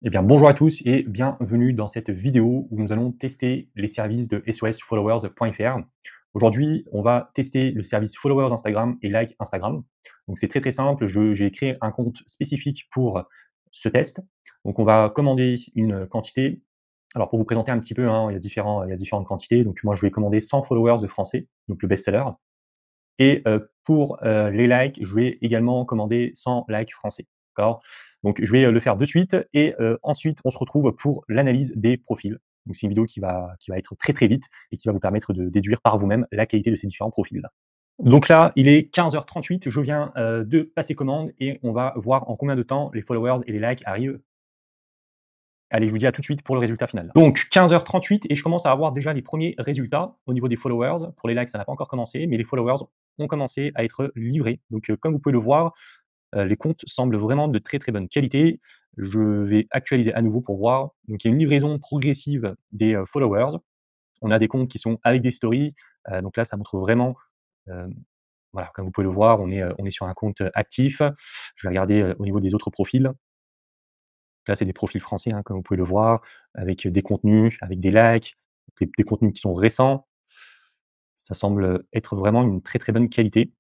Eh bien, bonjour à tous et bienvenue dans cette vidéo où nous allons tester les services de sosfollowers.fr. Aujourd'hui, on va tester le service Followers Instagram et Like Instagram. Donc, c'est très très simple. J'ai créé un compte spécifique pour ce test. Donc, on va commander une quantité. Alors, pour vous présenter un petit peu, hein, il y a différentes quantités. Donc, moi, je vais commander 100 followers de français, donc le best-seller. Et pour les likes, je vais également commander 100 likes français. D'accord? Donc je vais le faire de suite et ensuite on se retrouve pour l'analyse des profils. Donc c'est une vidéo qui va être très très vite et qui va vous permettre de déduire par vous-même la qualité de ces différents profils-là. Donc là, il est 15h38, je viens de passer commande et on va voir en combien de temps les followers et les likes arrivent. Allez, je vous dis à tout de suite pour le résultat final. Donc 15h38 et je commence à avoir déjà les premiers résultats au niveau des followers. Pour les likes, ça n'a pas encore commencé, mais les followers ont commencé à être livrés. Donc comme vous pouvez le voir, les comptes semblent vraiment de très très bonne qualité. Je vais actualiser à nouveau pour voir. Donc il y a une livraison progressive des followers. On a des comptes qui sont avec des stories. Donc là, ça montre vraiment, voilà, comme vous pouvez le voir, on est sur un compte actif. Je vais regarder au niveau des autres profils. Là, c'est des profils français, hein, comme vous pouvez le voir, avec des contenus, avec des likes, des contenus qui sont récents. Ça semble être vraiment une très très bonne qualité.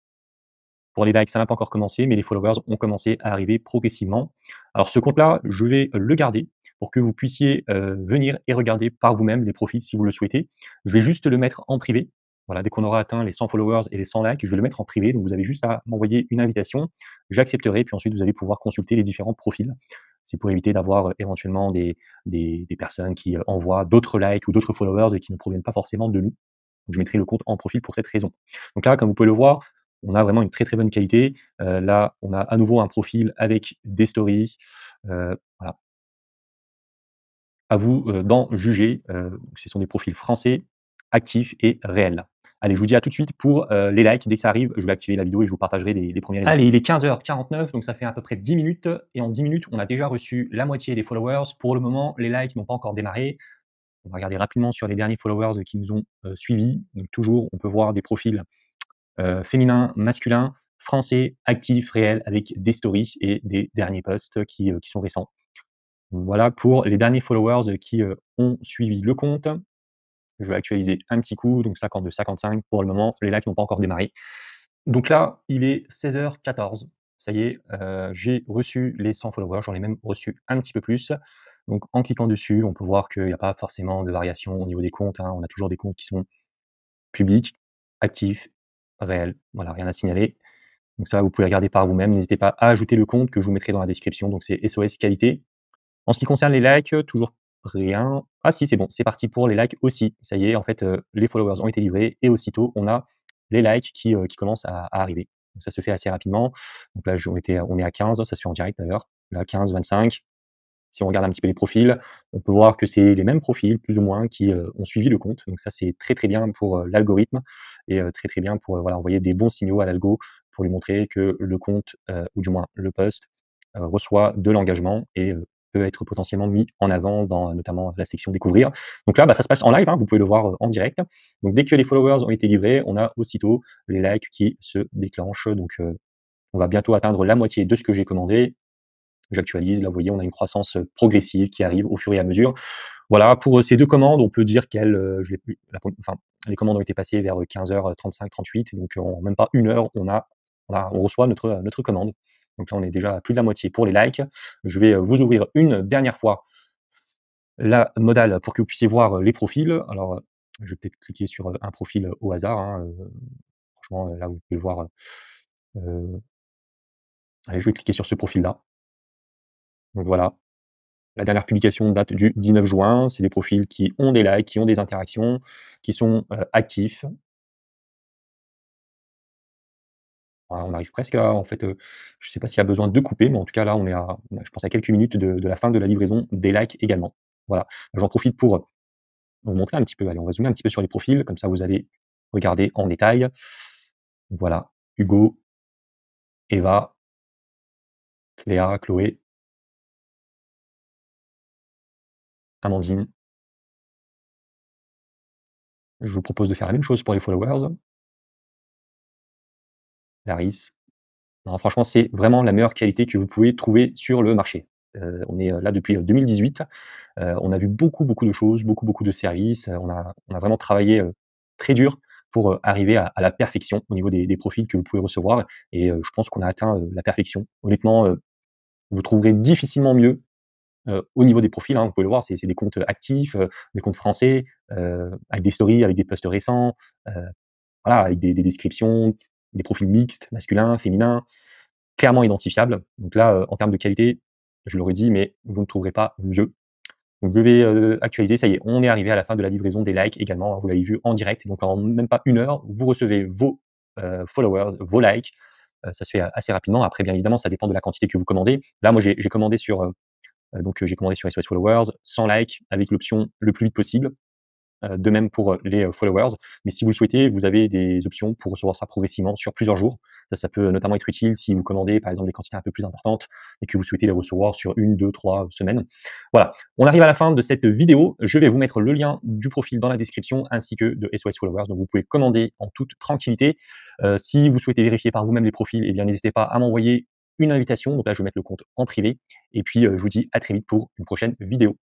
Pour les likes, ça n'a pas encore commencé, mais les followers ont commencé à arriver progressivement. Alors ce compte-là, je vais le garder pour que vous puissiez venir et regarder par vous-même les profils si vous le souhaitez. Je vais juste le mettre en privé. Voilà, dès qu'on aura atteint les 100 followers et les 100 likes, je vais le mettre en privé. Donc vous avez juste à m'envoyer une invitation, j'accepterai, puis ensuite vous allez pouvoir consulter les différents profils. C'est pour éviter d'avoir éventuellement des personnes qui envoient d'autres likes ou d'autres followers et qui ne proviennent pas forcément de nous. Donc je mettrai le compte en profil pour cette raison. Donc là, comme vous pouvez le voir, on a vraiment une très très bonne qualité. Là, on a à nouveau un profil avec des stories. Voilà. À vous d'en juger. Ce sont des profils français, actifs et réels. Allez, je vous dis à tout de suite pour les likes. Dès que ça arrive, je vais activer la vidéo et je vous partagerai les premiers résultats. Allez, il est 15h49, donc ça fait à peu près 10 minutes. Et en 10 minutes, on a déjà reçu la moitié des followers. Pour le moment, les likes n'ont pas encore démarré. On va regarder rapidement sur les derniers followers qui nous ont suivis. Donc toujours, on peut voir des profils féminin, masculin, français, actif, réel, avec des stories et des derniers posts qui sont récents. Donc voilà pour les derniers followers qui ont suivi le compte. Je vais actualiser un petit coup, donc 52, 55 pour le moment. Les likes n'ont pas encore démarré. Donc là, il est 16h14. Ça y est, j'ai reçu les 100 followers. J'en ai même reçu un petit peu plus. Donc en cliquant dessus, on peut voir qu'il n'y a pas forcément de variation au niveau des comptes, hein. On a toujours des comptes qui sont publics, actifs, réels. Voilà, rien à signaler. Donc ça, vous pouvez regarder par vous-même. N'hésitez pas à ajouter le compte que je vous mettrai dans la description. Donc c'est SOS Qualité. En ce qui concerne les likes, toujours rien. Ah si, c'est bon, c'est parti pour les likes aussi. Ça y est, en fait, les followers ont été livrés et aussitôt, on a les likes qui commencent à arriver. Donc ça se fait assez rapidement. Donc là, on est à 15, ça se fait en direct d'ailleurs. Là, 15, 25. Si on regarde un petit peu les profils, on peut voir que c'est les mêmes profils, plus ou moins, qui ont suivi le compte. Donc ça, c'est très très bien pour l'algorithme et très très bien pour voilà, envoyer des bons signaux à l'algo pour lui montrer que le compte, ou du moins le post, reçoit de l'engagement et peut être potentiellement mis en avant dans notamment la section découvrir. Donc là, bah, ça se passe en live, hein, vous pouvez le voir en direct. Donc dès que les followers ont été livrés, on a aussitôt les likes qui se déclenchent. Donc on va bientôt atteindre la moitié de ce que j'ai commandé. J'actualise, là vous voyez, on a une croissance progressive qui arrive au fur et à mesure. Voilà, pour ces deux commandes, on peut dire qu'elles, enfin, les commandes ont été passées vers 15h35, 38, donc en même pas une heure, on reçoit notre commande. Donc là, on est déjà à plus de la moitié pour les likes. Je vais vous ouvrir une dernière fois la modale pour que vous puissiez voir les profils. Alors, je vais peut-être cliquer sur un profil au hasard, hein, franchement, là vous pouvez le voir. Euh, Allez, je vais cliquer sur ce profil-là. Donc voilà, la dernière publication date du 19 juin. C'est des profils qui ont des likes, qui ont des interactions, qui sont actifs. Voilà, on arrive presque à, en fait, je ne sais pas s'il y a besoin de couper, mais en tout cas là, je pense à quelques minutes de la fin de la livraison des likes également. Voilà, j'en profite pour vous montrer un petit peu. Allez, on va zoomer un petit peu sur les profils, comme ça vous allez regarder en détail. Voilà, Hugo, Eva, Cléa, Chloé, Amandine. Je vous propose de faire la même chose pour les followers. Laris. Non, franchement, c'est vraiment la meilleure qualité que vous pouvez trouver sur le marché. On est là depuis 2018. On a vu beaucoup de choses, beaucoup de services. On a vraiment travaillé très dur pour arriver à la perfection au niveau des profils que vous pouvez recevoir. Et je pense qu'on a atteint la perfection. Honnêtement, vous trouverez difficilement mieux au niveau des profils. Vous pouvez le voir, c'est des comptes actifs, des comptes français, avec des stories, avec des posts récents, voilà, avec des descriptions, des profils mixtes, masculins, féminins, clairement identifiables. Donc là, en termes de qualité, je l'aurais dit, mais vous ne trouverez pas mieux. Donc je vais actualiser, ça y est, on est arrivé à la fin de la livraison des likes également, vous l'avez vu en direct, donc en même pas 1 heure, vous recevez vos followers, vos likes. Ça se fait assez rapidement. Après, bien évidemment, ça dépend de la quantité que vous commandez. Là, moi, j'ai commandé sur j'ai commandé sur SOS Followers, 100 likes, avec l'option le plus vite possible. De même pour les followers. Mais si vous le souhaitez, vous avez des options pour recevoir ça progressivement sur plusieurs jours. Ça peut notamment être utile si vous commandez par exemple des quantités un peu plus importantes et que vous souhaitez les recevoir sur 1, 2, 3 semaines. Voilà, on arrive à la fin de cette vidéo. Je vais vous mettre le lien du profil dans la description ainsi que de SOS Followers. Donc vous pouvez commander en toute tranquillité. Si vous souhaitez vérifier par vous-même les profils, eh bien n'hésitez pas à m'envoyer une invitation. Donc là, je vais mettre le compte en privé. Et puis, je vous dis à très vite pour une prochaine vidéo.